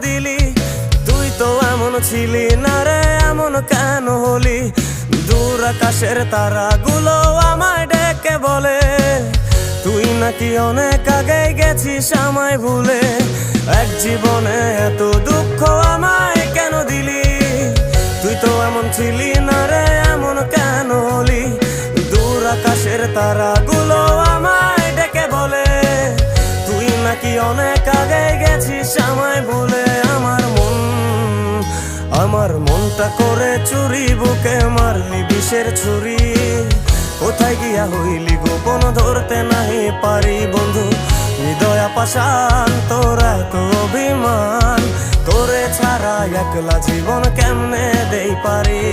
দিলি? তুই তো এমন ছিলি না রে, এমন কেন হলি? দূর আকাশের তারাগুলো আমায় ডেকে বলে তুই নাকি অনেক আগে গেছিস আমায় ভুলে। এক জীবনে এত দুঃখ আমায় কেন দিলি? তুই তো এমন ছিলি না রে, এমন কেন হলি? দূর আকাশের তারাগুলো আমায় ডেকে বলে তুই নাকি অনেক আগে গেছিস আমায় ভুলে। আমার মনটা করে চুরি, বুকে মারলি বিষের ছুরি। কোথায় গিয়া হইলি গোপন ধরতে নাহি পারি বন্ধু। হৃদয় পাষাণ তোর এত অভিমান, তোরে ছাড়া একলা জীবন কেমনে দেই পারি?